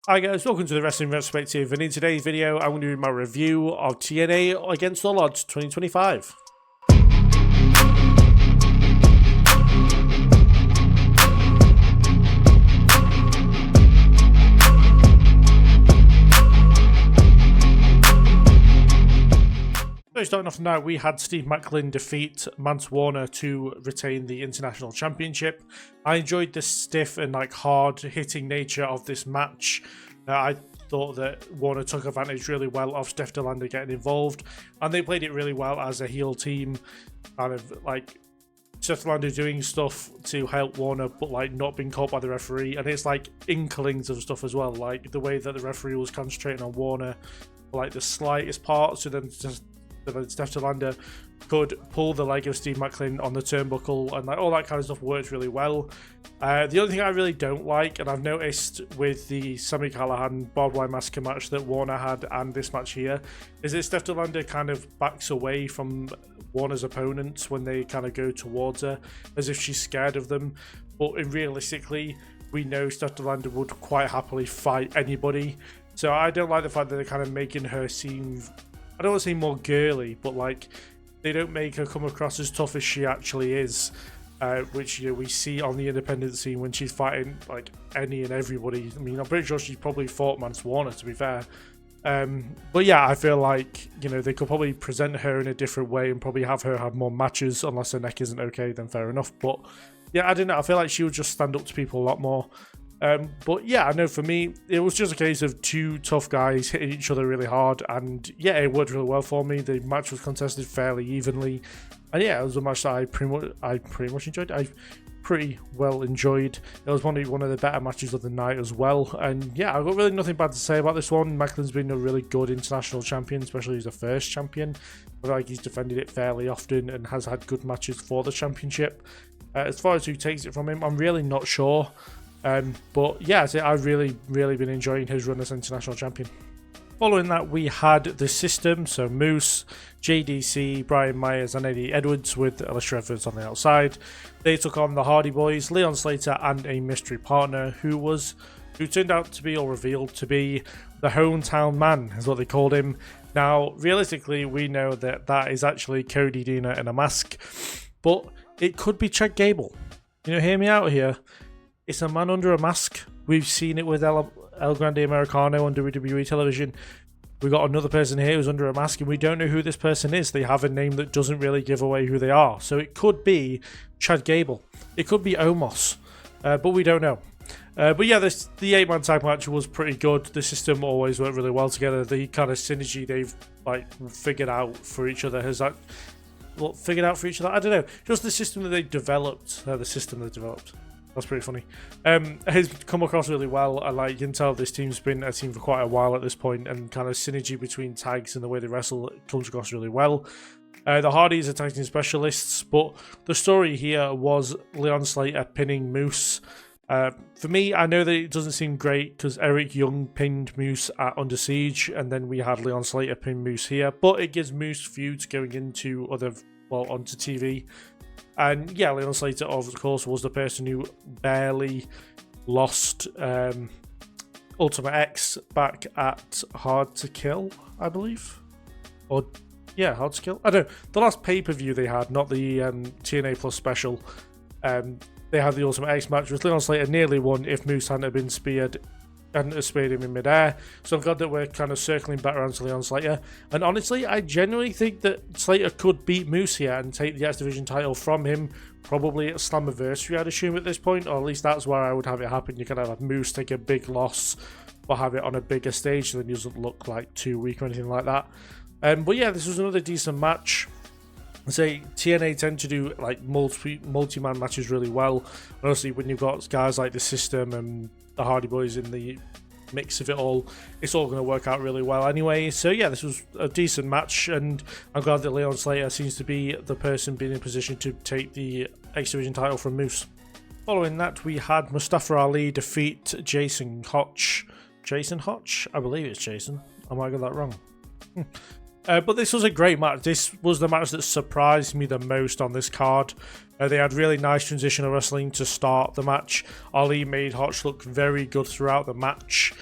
Hi guys, welcome to the Wrestling Retrospective, and in today's video I'm going to do my review of TNA Against All Odds 2025. So starting off tonight, we had Steve Macklin defeat Mance Warner to retain the International Championship. I enjoyed the stiff and hard hitting nature of this match. I thought that Warner took advantage really well of Steph DeLander getting involved, and they played it really well as a heel team, kind of like Steph DeLander doing stuff to help Warner, but not being caught by the referee. And it's inklings of stuff as well, like the way that the referee was concentrating on Warner, the slightest part, so then Steph DeLander could pull the leg of Steve Macklin on the turnbuckle, and all that kind of stuff worked really well. The only thing I really don't like, and I've noticed with the Sami Callihan barbed wire massacre match that Warner had and this match here, is that Steph DeLander kind of backs away from Warner's opponents when they kind of go towards her, as if she's scared of them. But realistically, we know Steph DeLander would quite happily fight anybody. So I don't like the fact that they're kind of making her seem, I don't want to say more girly, but they don't make her come across as tough as she actually is, which we see on the independent scene when she's fighting any and everybody. I mean, I'm pretty sure she's probably fought Mance Warner, to be fair. But yeah, I feel they could probably present her in a different way and probably have her have more matches, unless her neck isn't okay, then fair enough. But yeah, I don't know. I feel like she would just stand up to people a lot more. But yeah, I know for me, it was just a case of two tough guys hitting each other really hard, and yeah, it worked really well for me. The match was contested fairly evenly, and yeah, it was a match that I pretty much enjoyed. I pretty well enjoyed. It was one of the better matches of the night as well, and yeah, I've got really nothing bad to say about this one. Macklin's been a really good international champion, especially as a first champion. I feel like he's defended it fairly often and has had good matches for the championship. As far as who takes it from him, I'm really not sure. But yeah, I've really been enjoying his run as international champion. Following that, we had the System, so Moose, JDC, Brian Myers and Eddie Edwards with Alicia Evans on the outside. They took on the Hardy Boys, Leon Slater and a mystery partner who turned out to be, or revealed to be, the Hometown Man, is what they called him. Now, realistically, we know that that is actually Cody Deaner in a mask, but it could be Chad Gable. Hear me out here. It's a man under a mask. We've seen it with El Grande Americano on WWE television. We've got another person here who's under a mask, and we don't know who this person is. They have a name that doesn't really give away who they are. So it could be Chad Gable. It could be Omos, but we don't know. But yeah, the 8-man tag match was pretty good. The System always worked really well together. The kind of synergy they've figured out for each other has figured out for each other. I don't know. Just the system that they developed. That's pretty funny. Has come across really well. You can tell this team's been a team for quite a while at this point, and kind of synergy between tags and the way they wrestle comes across really well. The Hardys are tag team specialists, but the story here was Leon Slater pinning Moose. For me, I know that it doesn't seem great because Eric Young pinned Moose at Under Siege, and then we had Leon Slater pin Moose here, but it gives Moose feuds going into onto TV. And yeah, Leon Slater, of course, was the person who barely lost Ultimate X back at Hard to Kill, I believe. Or, yeah, Hard to Kill. I don't know. The last pay-per-view they had, not the TNA Plus special, they had the Ultimate X match, which Leon Slater nearly won if Moose hadn't been speared him in midair. So I'm glad that we're kind of circling back around to Leon Slater. And honestly, I genuinely think that Slater could beat Moose here and take the X Division title from him, probably at Slammiversary, I'd assume at this point, or at least that's where I would have it happen. You kind of have Moose take a big loss, or have it on a bigger stage, so then he doesn't look too weak or anything like that. But yeah, this was another decent match. TNA tend to do multi-man matches really well. Honestly, when you've got guys like the System and the Hardy Boys in the mix of it all, it's all going to work out really well anyway. So yeah, this was a decent match, and I'm glad that Leon Slater seems to be the person being in position to take the X Division title from Moose. Following that, we had Mustafa Ali defeat Jason Hotch. Jason Hotch? I believe it's Jason. I might get that wrong. But this was a great match. This was the match that surprised me the most on this card. They had really nice transitional wrestling to start the match. Ali made Hotch look very good throughout the match.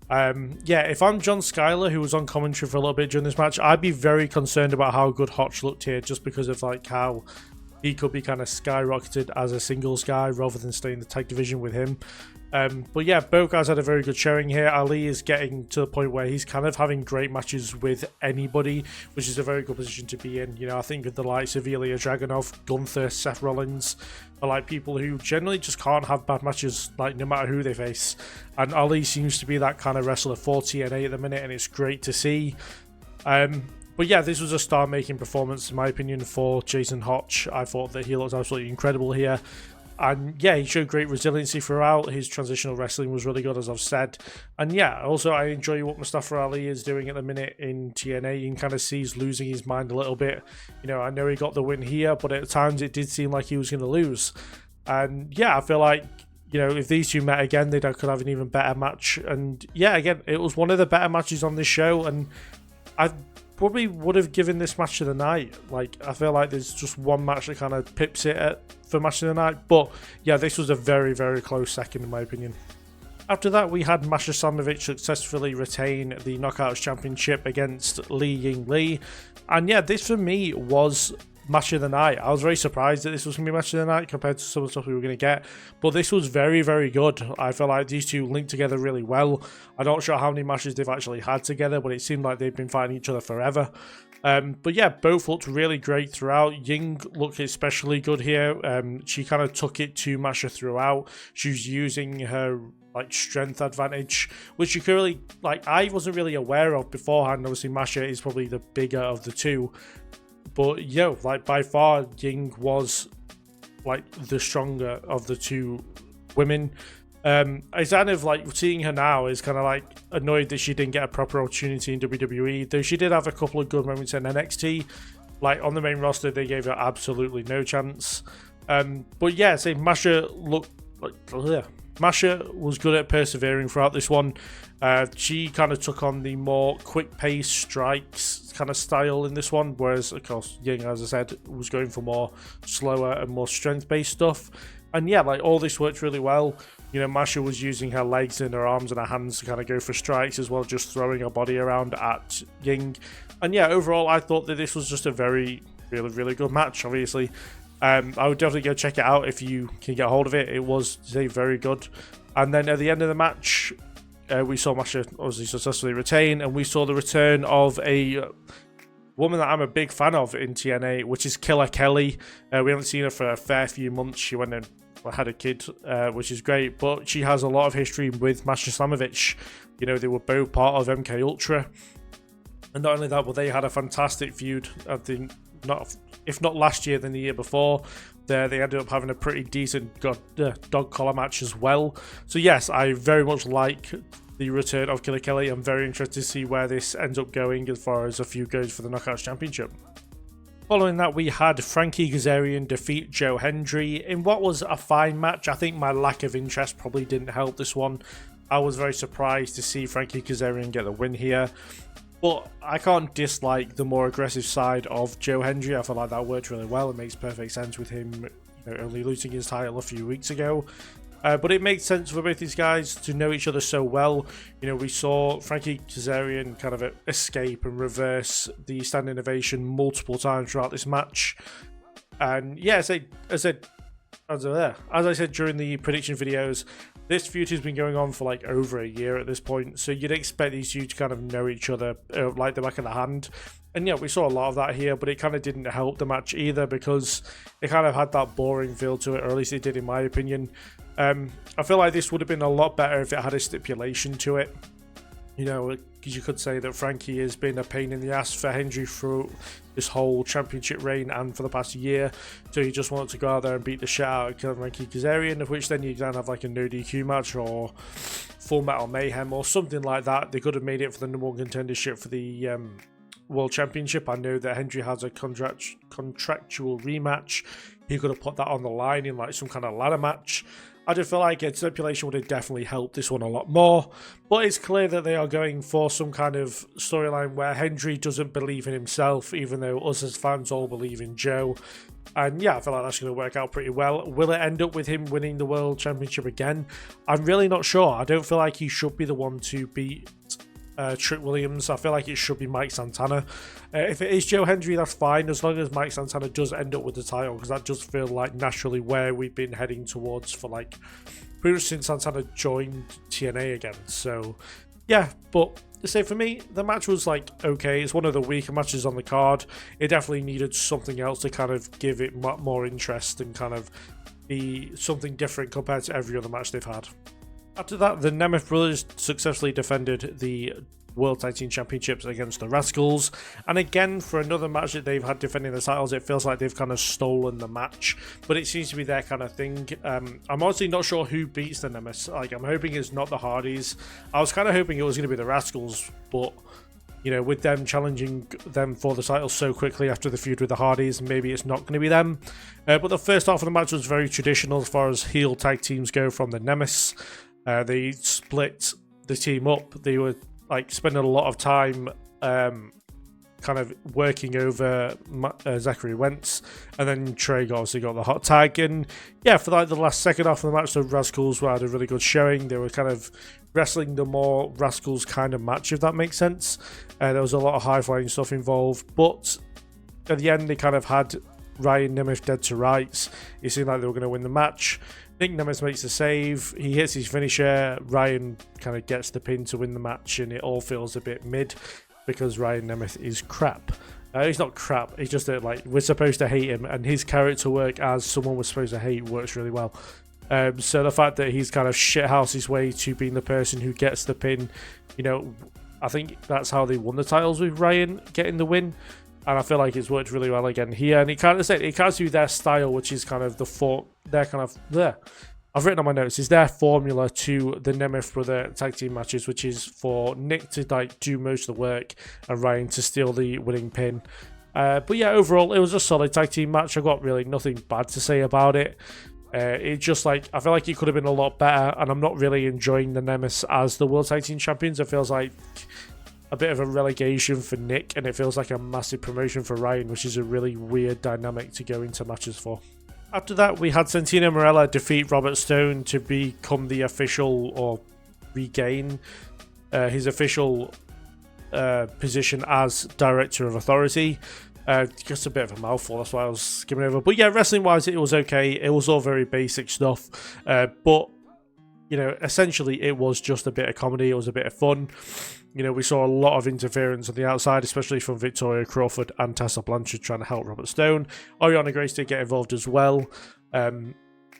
Yeah, if I'm John Skyler, who was on commentary for a little bit during this match, I'd be very concerned about how good Hotch looked here, just because of like how he could be kind of skyrocketed as a singles guy rather than stay in the tag division with him. But yeah, both guys had a very good showing here. Ali is getting to the point where he's kind of having great matches with anybody, which is a very good position to be in. You know, I think of the likes of Ilya Dragunov, Gunther, Seth Rollins are like people who generally just can't have bad matches, like no matter who they face. And Ali seems to be that kind of wrestler for TNA at the minute, and it's great to see. But yeah, this was a star-making performance, in my opinion, for Jason Hotch. I thought that he looked absolutely incredible here. And yeah, he showed great resiliency throughout. His transitional wrestling was really good, as I've said. And yeah, also I enjoy what Mustafa Ali is doing at the minute in TNA. You can kind of see he's losing his mind a little bit. You know, I know he got the win here, but at times it did seem like he was going to lose. And yeah, I feel like, you know, if these two met again, they could have an even better match. And yeah, again, it was one of the better matches on this show. And I probably would have given this match of the night. Like, I feel like there's just one match that kind of pips it for match of the night. But yeah, this was a very, very close second in my opinion. After that, we had Masha Slamovich successfully retain the Knockouts Championship against Li Ying Li. And yeah, this for me was match of the night. I was very surprised that this was going to be match of the night compared to some of the stuff we were going to get. But this was very, very good. I feel like these two linked together really well. I'm not sure how many matches they've actually had together, but it seemed like they've been fighting each other forever. But yeah, both looked really great throughout. Ying looked especially good here. She kind of took it to Masha throughout. She was using her like strength advantage, which you could really, like, I wasn't really aware of beforehand. Obviously, Masha is probably the bigger of the two. But yo, like by far, Ying was like the stronger of the two women. It's kind of like seeing her now is kind of like annoyed that she didn't get a proper opportunity in WWE. Though she did have a couple of good moments in NXT. Like on the main roster, they gave her absolutely no chance. But yeah, say Masha looked like Masha was good at persevering throughout this one. She kind of took on the more quick-paced strikes kind of style in this one, whereas, of course, Ying, as I said, was going for more slower and more strength-based stuff. And yeah, like all this worked really well. You know, Masha was using her legs and her arms and her hands to kind of go for strikes as well, just throwing her body around at Ying. And yeah, overall, I thought that this was just a very, really, really good match, obviously. I would definitely go check it out if you can get a hold of it. It was, say, very good. And then at the end of the match, we saw Masha obviously successfully retain, and we saw the return of a woman that I'm a big fan of in TNA, which is Killer Kelly. We haven't seen her for a fair few months. She went and had a kid, which is great, but she has a lot of history with Masha Slamovich. You know, they were both part of MK Ultra. And not only that, but they had a fantastic feud at the if not last year, then the year before. They ended up having a pretty decent dog collar match as well. So yes, I very much like the return of Killer Kelly. I'm very interested to see where this ends up going as far as a few goes for the Knockouts Championship. Following that, we had Frankie Kazarian defeat Joe Hendry in what was a fine match. I think my lack of interest probably didn't help this one. I was very surprised to see Frankie Kazarian get the win here. But I can't dislike the more aggressive side of Joe Hendry. I feel like that worked really well. It makes perfect sense with him only losing his title a few weeks ago. But it makes sense for both these guys to know each other so well. You know, we saw Frankie Kazarian kind of escape and reverse the standing ovation multiple times throughout this match. And yeah, as I said during the prediction videos, this feud has been going on for like over a year at this point, so you'd expect these two to kind of know each other like the back of the hand. And yeah, we saw a lot of that here, but it kind of didn't help the match either because it kind of had that boring feel to it, or at least it did in my opinion. I feel like this would have been a lot better if it had a stipulation to it. You know, because you could say that Frankie has been a pain in the ass for Hendry through this whole championship reign and for the past year. So you just wanted to go out there and beat the shit out of Frankie Kazarian, of which then you can have like a no DQ match or Full Metal Mayhem or something like that. They could have made it for the number one contendership for the World Championship. I know that Hendry has a contractual rematch. He could have put that on the line in like some kind of ladder match. I just feel like a stipulation would have definitely helped this one a lot more. But it's clear that they are going for some kind of storyline where Hendry doesn't believe in himself, even though us as fans all believe in Joe. And yeah, I feel like that's going to work out pretty well. Will it end up with him winning the World Championship again? I'm really not sure. I don't feel like he should be the one to beat Trick Williams. I feel like it should be Mike Santana. If it is Joe Hendry, that's fine, as long as Mike Santana does end up with the title, because that does feel like naturally where we've been heading towards for like pretty much since Santana joined TNA again. So yeah, but say for me, the match was like okay. It's one of the weaker matches on the card. It definitely needed something else to kind of give it more interest and kind of be something different compared to every other match they've had. After that, the Nemeth brothers successfully defended the World Tag Team Championships against the Rascals. And again, for another match that they've had defending the titles, it feels like they've kind of stolen the match. But it seems to be their kind of thing. I'm honestly not sure who beats the Nemeth. Like, I'm hoping it's not the Hardys. I was kind of hoping it was going to be the Rascals, but you know, with them challenging them for the title so quickly after the feud with the Hardys, maybe it's not going to be them. But the first half of the match was very traditional as far as heel tag teams go from the Nemeth. They split the team up. They were like spending a lot of time kind of working over Zachary Wentz, and then Trey obviously got the hot tag. And yeah, for like the last second half of the match, the Rascals had a really good showing. They were kind of wrestling the more Rascals kind of match, if that makes sense. There was a lot of high flying stuff involved, but at the end they kind of had Ryan Nemeth dead to rights. It seemed like they were going to win the match. Nick Nemeth makes the save, he hits his finisher, Ryan kind of gets the pin to win the match, and it all feels a bit mid because Ryan Nemeth is crap. He's not crap, he's just that like we're supposed to hate him, and his character work as someone we're supposed to hate works really well. So the fact that he's kind of shithoused his way to being the person who gets the pin, you know, I think that's how they won the titles, with Ryan getting the win. And I feel like it's worked really well again here. And it kind of do their style, which is kind of I've written on my notes, is their formula to the Nemeth brother tag team matches, which is for Nick to like do most of the work and Ryan to steal the winning pin. But yeah, overall, it was a solid tag team match. I got really nothing bad to say about it. It just like, I feel like it could have been a lot better, and I'm not really enjoying the Nemeth as the World Tag Team Champions. It feels like a bit of a relegation for Nick, and it feels like a massive promotion for Ryan, which is a really weird dynamic to go into matches for. After that, we had Santino Marella defeat Robert Stone to become the official, or regain his official position as Director of Authority. Just a bit of a mouthful, that's why I was skimming over. But yeah, wrestling wise, it was okay. It was all very basic stuff, but you know, essentially it was just a bit of comedy. It was a bit of fun. You know, we saw a lot of interference on the outside, especially from Victoria Crawford and Tessa Blanchard trying to help Robert Stone. Ariana Grace did get involved as well,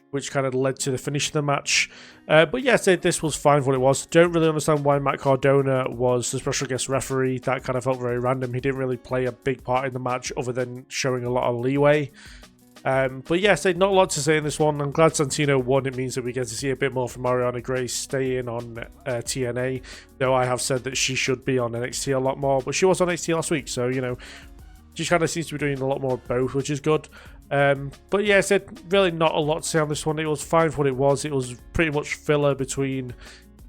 which kind of led to the finish of the match. But yeah, this was fine for what it was. Don't really understand why Matt Cardona was the special guest referee. That kind of felt very random. He didn't really play a big part in the match other than showing a lot of leeway. But yeah, not a lot to say in this one. I'm glad Santino won. It means that we get to see a bit more from Ariana Grace staying on TNA, though I have said that she should be on NXT a lot more, but she was on NXT last week, so you know, she kind of seems to be doing a lot more of both, which is good. But yeah, really not a lot to say on this one. It was fine for what it was. It was pretty much filler between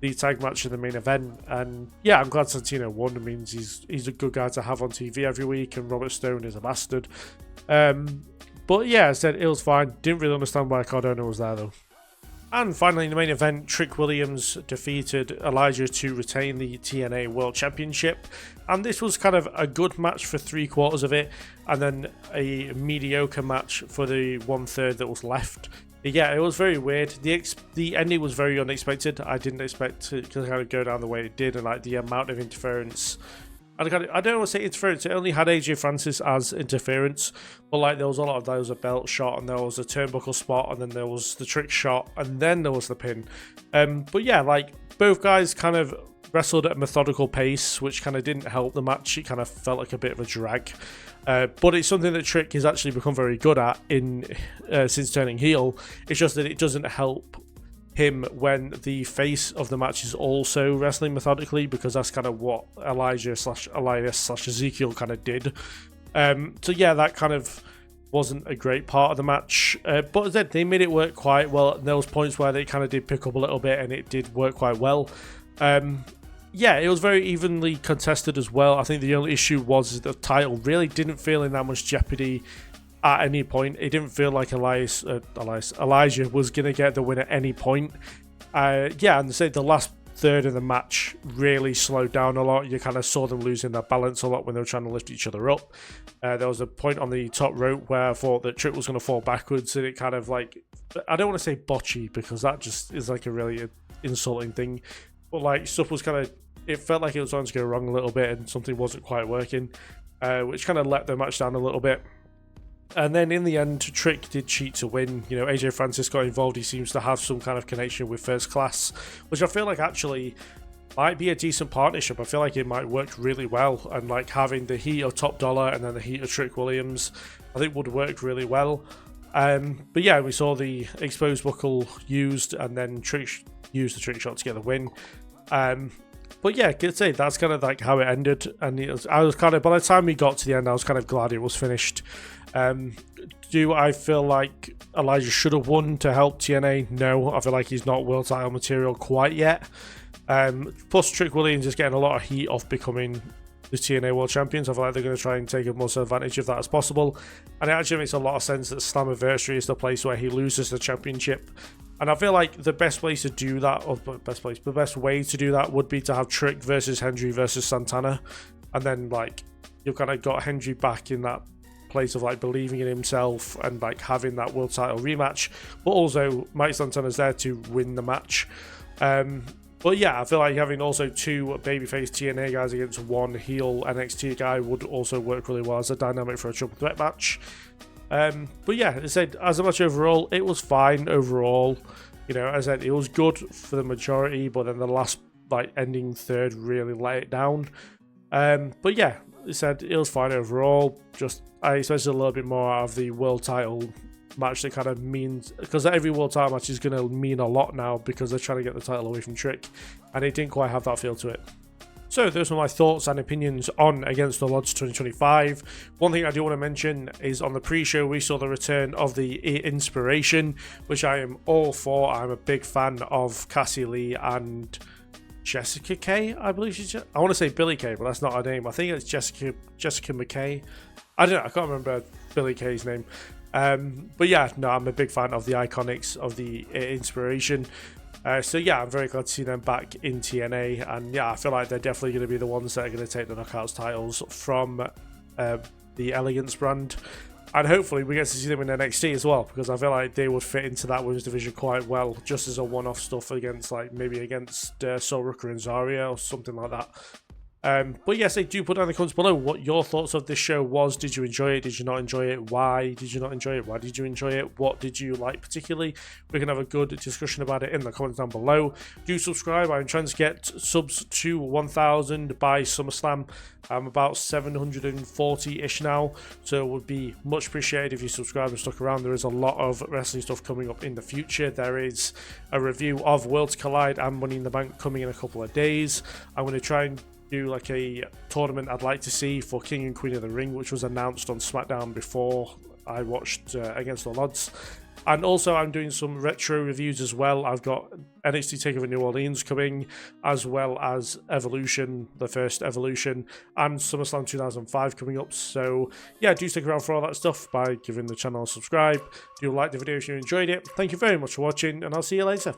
the tag match and the main event, and yeah, I'm glad Santino won. It means he's a good guy to have on TV every week, and Robert Stone is a bastard. But yeah, it was fine. Didn't really understand why Cardona was there though. And finally, in the main event, Trick Williams defeated Elijah to retain the TNA World Championship. And this was kind of a good match for 3/4 of it, and then a mediocre match for the 1/3 that was left. Yeah, it was very weird. The ending was very unexpected. I didn't expect it to kind of go down the way it did, and like the amount of interference. I don't want to say interference, it only had AJ Francis as interference, but like there was a belt shot, and there was a turnbuckle spot, and then there was the trick shot, and then there was the pin. But yeah, like both guys kind of wrestled at a methodical pace, which kind of didn't help the match. It kind of felt like a bit of a drag. But it's something that Trick has actually become very good at since turning heel. It's just that it doesn't help him when the face of the match is also wrestling methodically, because that's kind of what Elijah/Elias/Ezekiel kind of did. So yeah, that kind of wasn't a great part of the match, but as I said, they made it work quite well. There was points where they kind of did pick up a little bit, and it did work quite well. Yeah, it was very evenly contested as well. I think the only issue was the title really didn't feel in that much jeopardy at any point. It didn't feel like Elijah was going to get the win at any point. Yeah, and say the last third of the match really slowed down a lot. You kind of saw them losing their balance a lot when they were trying to lift each other up. There was a point on the top rope where I thought that Trick was going to fall backwards, and it kind of like, I don't want to say botchy because that just is like a really insulting thing, but like stuff was kind of, it felt like it was going to go wrong a little bit and something wasn't quite working, which kind of let the match down a little bit. And then in the end, Trick did cheat to win. You know, AJ Francis got involved. He seems to have some kind of connection with First Class, which I feel like actually might be a decent partnership. I feel like it might work really well. And like having the heat of Top Dollar and then the heat of Trick Williams, I think would work really well. But yeah, we saw the exposed buckle used, and then Trick used the trick shot to get the win. But yeah, I could say that's kind of like how it ended. And I was kind of, by the time we got to the end, I was kind of glad it was finished. Do I feel like Elijah should have won to help TNA? No, I feel like he's not world title material quite yet. Plus, Trick Williams is getting a lot of heat off becoming the TNA World Champions. I feel like they're going to try and take as much advantage of that as possible. And it actually makes a lot of sense that Slammiversary is the place where he loses the championship. And I feel like the best place to do that, or the best way to do that would be to have Trick versus Hendry versus Santana. And then, like, you've kind of got Hendry back in that place of, like, believing in himself and, like, having that world title rematch. But also, Mike Santana's there to win the match. But yeah, I feel like having also two babyface TNA guys against one heel NXT guy would also work really well as a dynamic for a triple threat match. But yeah, as I said, as a match overall, it was fine overall. You know, as I said, it was good for the majority, but then the last like ending third really let it down. But yeah, as I said, it was fine overall. Just I expected a little bit more out of the world title match. That kind of means, because every world title match is going to mean a lot now because they're trying to get the title away from Trick, and it didn't quite have that feel to it. So those are my thoughts and opinions on Against All Odds 2025. One thing I do want to mention is on the pre-show we saw the return of the Inspiration, which I am all for. I'm a big fan of Cassie Lee and Jessica Kay, I believe she's. I want to say Billy Kay, but that's not her name. I think it's Jessica McKay. I don't know. I can't remember Billy Kay's name. But yeah, no, I'm a big fan of the Iconics of the Inspiration. So yeah, I'm very glad to see them back in TNA, and yeah, I feel like they're definitely going to be the ones that are going to take the Knockouts titles from the Elegance brand, and hopefully we get to see them in NXT as well, because I feel like they would fit into that women's division quite well, just as a one-off stuff against like maybe against Sol Rucker and Zarya or something like that. But yes, do put down in the comments below what your thoughts of this show was. Did you enjoy it? Did you not enjoy it? Why did you not enjoy it? Why did you enjoy it? What did you like particularly? We can have a good discussion about it in the comments down below. Do subscribe. I'm trying to get subs to 1,000 by SummerSlam. I'm about 740-ish now, so it would be much appreciated if you subscribe and stuck around. There is a lot of wrestling stuff coming up in the future. There is a review of Worlds Collide and Money in the Bank coming in a couple of days. I'm going to try and do like a tournament I'd like to see for King and Queen of the Ring, which was announced on SmackDown before I watched Against All Odds. And also I'm doing some retro reviews as well. I've got NXT TakeOver New Orleans coming, as well as Evolution, the first Evolution, and SummerSlam 2005 coming up. So yeah, do stick around for all that stuff by giving the channel a subscribe. Do like the video if you enjoyed it. Thank you very much for watching, and I'll see you later.